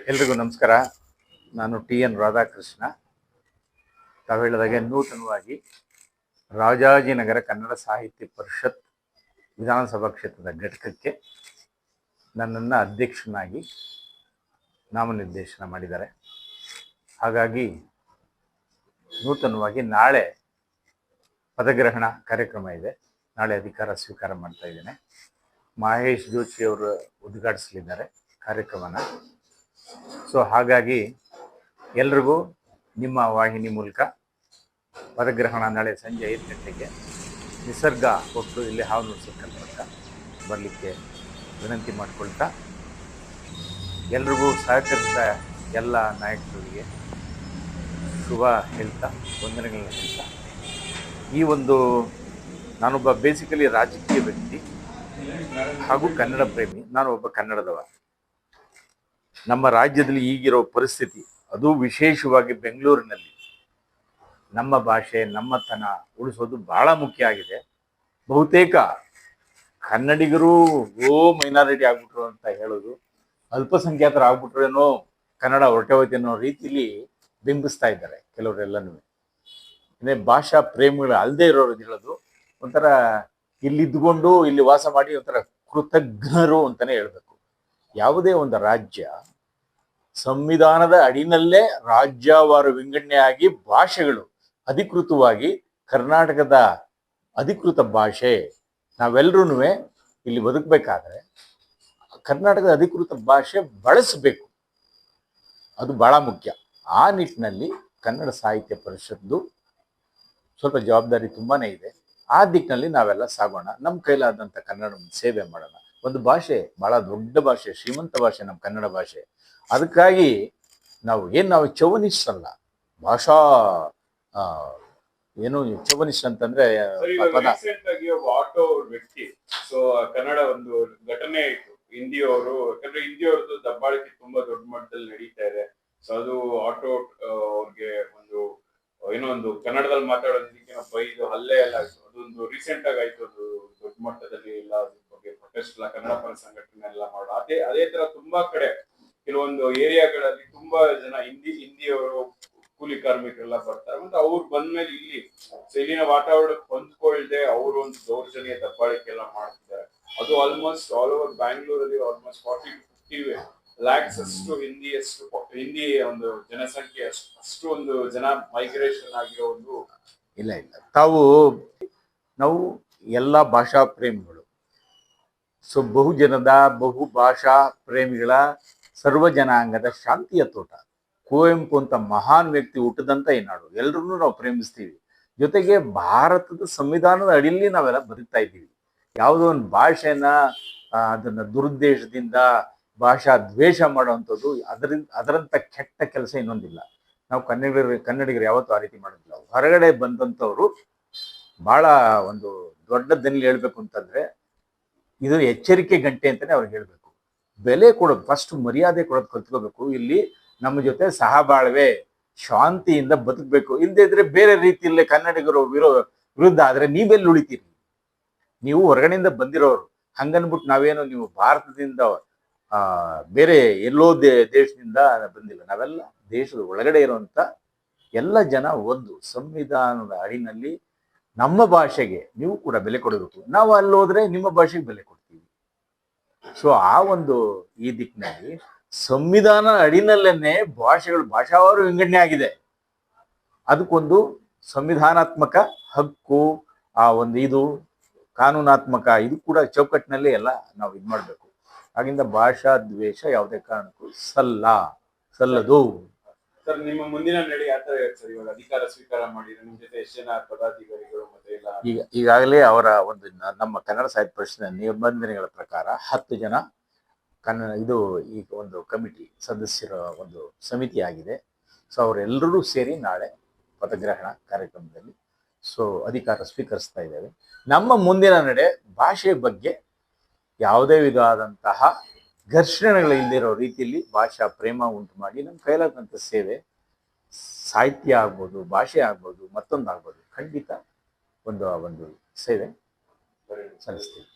ಎಲ್ರಿಗೂ ನಮಸ್ಕಾರ. ನಾನು TN ರಾಧಾಕೃಷ್ಣ. ತಾವು ಹೇಳಿದಾಗೆ ನೂತನವಾಗಿ ರಾಜಾಜಿನಗರ ಕನ್ನಡ ಸಾಹಿತ್ಯ ಪರಿಷತ್ ವಿಧಾನಸಭಾ ಕ್ಷೇತ್ರದ ಘಟಕಕ್ಕೆ ನನ್ನನ್ನು ಅಧ್ಯಕ್ಷನಾಗಿ ನಾಮನಿರ್ದೇಶನ ಮಾಡಿದ್ದಾರೆ. ಹಾಗಾಗಿ ನೂತನವಾಗಿ ನಾಳೆ ಪದಗ್ರಹಣ ಕಾರ್ಯಕ್ರಮ ಇದೆ. ನಾಳೆ ಅಧಿಕಾರ ಸ್ವೀಕಾರ ಮಾಡ್ತಾ ಇದ್ದೇನೆ. ಮಹೇಶ್ ಜೋಶಿ ಅವರು ಉದ್ಘಾಟಿಸಲಿದ್ದಾರೆ ಕಾರ್ಯಕ್ರಮನ. ಸೊ ಹಾಗಾಗಿ ಎಲ್ರಿಗೂ ನಿಮ್ಮ ವಾಹಿನಿ ಮೂಲಕ ಪದಗ್ರಹಣ ನಾಳೆ ಸಂಜೆ 5 ಗಂಟೆಗೆ ನಿಸರ್ಗ ಕೊಟ್ಟು ಇಲ್ಲಿ ಹಾವನೂರು ಸರ್ಕಲ್ ತನಕ ಬರಲಿಕ್ಕೆ ವಿನಂತಿ ಮಾಡಿಕೊಳ್ತಾ, ಎಲ್ರಿಗೂ ಸಹಕರಿಸಿದ ಎಲ್ಲ ನಾಯಕರಿಗೆ ಶುಭ ಹೇಳ್ತಾ, ವಂದನೆಗಳನ್ನ ಹೇಳ್ತಾ, ಈ ಒಂದು ನಾನೊಬ್ಬ ಬೇಸಿಕಲಿ ರಾಜಕೀಯ ವ್ಯಕ್ತಿ ಹಾಗೂ ಕನ್ನಡ ಪ್ರೇಮಿ. ನಾನು ಒಬ್ಬ ಕನ್ನಡದವ. ನಮ್ಮ ರಾಜ್ಯದಲ್ಲಿ ಈಗಿರೋ ಪರಿಸ್ಥಿತಿ, ಅದು ವಿಶೇಷವಾಗಿ ಬೆಂಗಳೂರಿನಲ್ಲಿ ನಮ್ಮ ಭಾಷೆ ನಮ್ಮತನ ಉಳಿಸೋದು ಬಹಳ ಮುಖ್ಯ ಆಗಿದೆ. ಬಹುತೇಕ ಕನ್ನಡಿಗರು ಮೈನಾರಿಟಿ ಆಗ್ಬಿಟ್ರು ಅಂತ ಹೇಳೋದು, ಅಲ್ಪಸಂಖ್ಯಾತರು ಆಗ್ಬಿಟ್ರೇನೋ ಕನ್ನಡ ಹೊರಟೆ ಹೋಯ್ತು ಅನ್ನೋ ರೀತಿಲಿ ಬಿಂಬಿಸ್ತಾ ಇದ್ದಾರೆ ಕೆಲವರೆಲ್ಲನೂ. ಭಾಷಾ ಪ್ರೇಮಿಗಳು ಅಲ್ಲದೆ ಇರೋರು ಹೇಳೋದು ಒಂಥರ ಇಲ್ಲಿದ್ದುಕೊಂಡು ಇಲ್ಲಿ ವಾಸ ಮಾಡಿ ಒಂಥರ ಕೃತಜ್ಞರು ಅಂತಲೇ ಹೇಳ್ಬೇಕು. ಯಾವುದೇ ಒಂದು ರಾಜ್ಯ ಸಂವಿಧಾನದ ಅಡಿನಲ್ಲೇ ರಾಜ್ಯವಾರು ವಿಂಗಡಣೆ ಆಗಿ ಭಾಷೆಗಳು ಅಧಿಕೃತವಾಗಿ ಕರ್ನಾಟಕದ ಅಧಿಕೃತ ಭಾಷೆ, ನಾವೆಲ್ಲರೂ ಇಲ್ಲಿ ಬದುಕಬೇಕಾದ್ರೆ ಕರ್ನಾಟಕದ ಅಧಿಕೃತ ಭಾಷೆ ಬಳಸಬೇಕು. ಅದು ಬಹಳ ಮುಖ್ಯ. ಆ ನಿಟ್ಟಿನಲ್ಲಿ ಕನ್ನಡ ಸಾಹಿತ್ಯ ಪರಿಷತ್ತು ಸ್ವಲ್ಪ ಜವಾಬ್ದಾರಿ ತುಂಬಾನೇ ಇದೆ. ಆ ದಿಕ್ಕಿನಲ್ಲಿ ನಾವೆಲ್ಲ ಸಾಗೋಣ. ನಮ್ಮ ಕೈಲಾದಂಥ ಕನ್ನಡ ಸೇವೆ ಮಾಡೋಣ. ಒಂದು ಭಾಷೆ ಬಹಳ ದೊಡ್ಡ ಭಾಷೆ, ಶ್ರೀಮಂತ ಭಾಷೆ ನಮ್ಮ ಕನ್ನಡ ಭಾಷೆ. ಅದಕ್ಕಾಗಿ ನಾವು ಚೌವನಿಸ್ಟ್ ಅಲ್ಲ, ಭಾಷಾ ಏನು ಚೌವನಿಸ್ಟ್ ಅಂತಂದ್ರೆ ಆಟೋ ವ್ಯಕ್ತಿ. ಸೊ ಕನ್ನಡ ಒಂದು ಘಟನೆ ಇತ್ತು, ಹಿಂದಿಯವರು, ಯಾಕಂದ್ರೆ ಹಿಂದಿಯವ್ರದ್ದು ದಬ್ಬಾಳಿಕೆ ತುಂಬಾ ದೊಡ್ಡ ಮಟ್ಟದಲ್ಲಿ ನಡೀತಾ ಇದೆ. ಸೊ ಅದು ಆಟೋ ಅವ್ರಿಗೆ ಒಂದು ಕನ್ನಡದಲ್ಲಿ ಮಾತಾಡೋದಕ್ಕೆ ಬೈದು ಹಲ್ಲೆ ಎಲ್ಲ ಆಯ್ತು. ಅದೊಂದು ರೀಸೆಂಟ್ ಆಗಿ ಆಯ್ತು, ಅದು ದೊಡ್ಡ ಮಟ್ಟದಲ್ಲಿ ಎಲ್ಲ ಅದ್ರ ಬಗ್ಗೆ ಪ್ರೊಟೆಸ್ಟ್ ಎಲ್ಲ ಕನ್ನಡ ಪರ ಸಂಘಟನೆ ಎಲ್ಲ ಮಾಡೋ ಅದೇ ತರ ತುಂಬಾ ಕಡೆ ಕೆಲವೊಂದು ಏರಿಯಾಗಳಲ್ಲಿ ತುಂಬಾ ಜನ ಹಿಂದಿಯವರು ಕೂಲಿ ಕಾರ್ಮಿಕರೆಲ್ಲ ಬರ್ತಾರೆ. ಮತ್ತೆ ಅವ್ರು ಬಂದ್ಮೇಲೆ ಇಲ್ಲಿನ ವಾತಾವರಣಕ್ಕೆ ಹೊಂದ್ಕೊಳ್ದೆ ಅವರು ಒಂದು ದೌರ್ಜನ್ಯ ದಬ್ಬಾಳಿಕೆ ಎಲ್ಲ ಮಾಡ್ತಿದ್ದಾರೆ. ಅದು ಆಲ್ಮೋಸ್ಟ್ ಆಲ್ ಓವರ್ ಬ್ಯಾಂಗ್ಳೂರಲ್ಲಿ ಆಲ್ಮೋಸ್ಟ್ 40 to 50 lakhs ಅಷ್ಟು ಹಿಂದಿ ಒಂದು ಜನಸಂಖ್ಯೆ, ಅಷ್ಟು ಒಂದು ಜನ ಮೈಗ್ರೇಷನ್ ಆಗಿರೋ ಒಂದು ಇಲ್ಲ. ನಾವು ಎಲ್ಲ ಭಾಷಾ ಪ್ರೇಮಿಗಳು. ಸೊ ಬಹು ಭಾಷಾ ಪ್ರೇಮಿಗಳ ಸರ್ವ ಜನಾಂಗದ ಶಾಂತಿಯ ತೋಟ. ಕುವೆಂಪು ಅಂತ ಮಹಾನ್ ವ್ಯಕ್ತಿ ಹುಟ್ಟಿದಂತ ಈ ನಾಡು. ಎಲ್ಲರನ್ನೂ ನಾವು ಪ್ರೇಮಿಸ್ತೀವಿ. ಜೊತೆಗೆ ಭಾರತದ ಸಂವಿಧಾನದ ಅಡಿಯಲ್ಲಿ ನಾವೆಲ್ಲ ಬದುಕ್ತಾ ಇದ್ದೀವಿ. ಯಾವುದೋ ಒಂದು ಭಾಷೆನ ಅದನ್ನ ದುರುದ್ದೇಶದಿಂದ ಭಾಷಾ ದ್ವೇಷ ಮಾಡುವಂಥದ್ದು, ಅದರಂಥ ಕೆಟ್ಟ ಕೆಲಸ ಇನ್ನೊಂದಿಲ್ಲ. ನಾವು ಕನ್ನಡಿಗರು ಯಾವತ್ತೂ ಆ ರೀತಿ ಮಾಡೋದಿಲ್ಲ. ಹೊರಗಡೆ ಬಂದಂಥವ್ರು ಬಹಳ ಒಂದು ದೊಡ್ಡ ದನಿಲಿ ಹೇಳ್ಬೇಕು ಅಂತಂದ್ರೆ, ಇದು ಎಚ್ಚರಿಕೆ ಗಂಟೆ ಅಂತಾನೆ ಅವ್ರಿಗೆ ಹೇಳ್ಬೇಕು. ಬೆಲೆ ಕೊಡೋದು, ಫಸ್ಟ್ ಮರ್ಯಾದೆ ಕೊಡೋದು ಕಲ್ತ್ಕೋಬೇಕು. ಇಲ್ಲಿ ನಮ್ಮ ಜೊತೆ ಸಹಬಾಳ್ವೆ, ಶಾಂತಿಯಿಂದ ಬದುಕಬೇಕು. ಇಲ್ಲದೆ ಇದ್ರೆ ಬೇರೆ ರೀತಿಯಲ್ಲೇ ಕನ್ನಡಿಗರು ವಿರುದ್ಧ ಆದ್ರೆ ನೀವೆಲ್ಲಿ ಉಳಿತೀರಿ? ನೀವು ಹೊರಗಡೆಯಿಂದ ಬಂದಿರೋರು. ಹಂಗನ್ಬಿಟ್ಟು ನಾವೇನು ನೀವು ಭಾರತದಿಂದ ಬೇರೆ ಎಲ್ಲೋ ದೇಶದಿಂದ ಬಂದಿಲ್ಲ. ನಾವೆಲ್ಲ ದೇಶದ ಒಳಗಡೆ ಇರುವಂತ ಎಲ್ಲ ಜನ ಒಂದು ಸಂವಿಧಾನದ ಅಡಿನಲ್ಲಿ ನಮ್ಮ ಭಾಷೆಗೆ ನೀವು ಕೂಡ ಬೆಲೆ ಕೊಡಬೇಕು. ನಾವು ಅಲ್ಲೋದ್ರೆ ನಿಮ್ಮ ಭಾಷೆಗೆ ಬೆಲೆ ಕೊಡ್ತೀವಿ. ಸೊ ಆ ಒಂದು ಈ ದಿಕ್ಕಿನಲ್ಲಿ ಸಂವಿಧಾನ ಅಡಿನಲ್ಲೇನೆ ಭಾಷಾವಾರು ವಿಂಗಡಣೆ ಆಗಿದೆ. ಅದಕ್ಕೊಂದು ಸಂವಿಧಾನಾತ್ಮಕ ಹಕ್ಕು, ಆ ಒಂದು ಇದು ಕಾನೂನಾತ್ಮಕ ಇದು ಕೂಡ ಚೌಕಟ್ಟಿನಲ್ಲಿ ಎಲ್ಲ ನಾವು ಇದು ಮಾಡಬೇಕು. ಹಾಗಿಂದ ಭಾಷಾ ದ್ವೇಷ ಯಾವುದೇ ಕಾರಣಕ್ಕೂ ಸಲ್ಲದು. ಸರ್, ನಿಮ್ಮ ಮುಂದಿನ ನಡೆ ಯಾವ ತರ ಇರುತ್ತೆ ಸರ್? ಇವಾಗ ಅಧಿಕಾರ ಸ್ವೀಕಾರ ಮಾಡಿದ್ರೆ ನಿಮ್ಮ ಜೊತೆ ಎಷ್ಟು ಜನ ಪದಾಧಿಕಾರಿಗಳು ಮತ್ತೆ ಎಲ್ಲ? ಈಗಾಗಲೇ ಅವರ ಒಂದು ನಮ್ಮ ಕನ್ನಡ ಸಾಹಿತ್ಯ ಪರಿಷತ್ತಿನ ನಿಬಂಧನೆಗಳ ಪ್ರಕಾರ 10 ಜನ ಈಗ ಒಂದು ಕಮಿಟಿ ಸದಸ್ಯರ ಒಂದು ಸಮಿತಿ ಆಗಿದೆ. ಸೊ ಅವರೆಲ್ಲರೂ ಸೇರಿ ನಾಳೆ ಪದಗ್ರಹಣ ಕಾರ್ಯಕ್ರಮದಲ್ಲಿ ಅಧಿಕಾರ ಸ್ವೀಕರಿಸ್ತಾ ಇದ್ದೇವೆ. ನಮ್ಮ ಮುಂದಿನ ನಡೆ ಭಾಷೆ ಬಗ್ಗೆ ಯಾವುದೇ ವಿಧವಾದಂತಹ ಘರ್ಷಣೆಗಳಿಲ್ಲದಿರೋ ರೀತಿಯಲ್ಲಿ ಭಾಷಾ ಪ್ರೇಮ ಉಂಟು ಮಾಡಿ ನಮ್ಮ ಕೈಲಾದಂಥ ಸೇವೆ, ಸಾಹಿತ್ಯ ಆಗ್ಬೋದು, ಭಾಷೆ ಆಗ್ಬೋದು, ಮತ್ತೊಂದು ಆಗ್ಬೋದು, ಖಂಡಿತ ಒಂದು ಸೇವೆ ಸಲ್ಲಿಸ್ತೀವಿ.